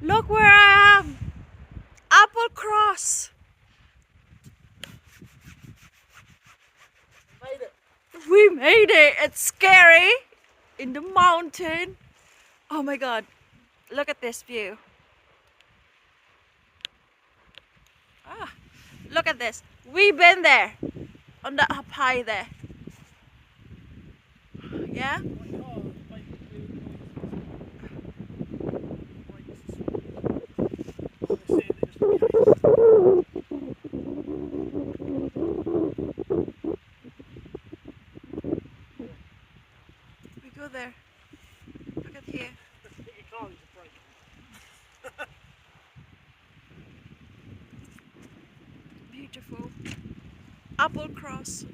Look where I am! Applecross! Made it. We made it! It's scary! In the mountain! Oh my god, look at this view. Ah, look at this. We've been there! On the up high there. Yeah? We go there. Look at here. Beautiful. Applecross.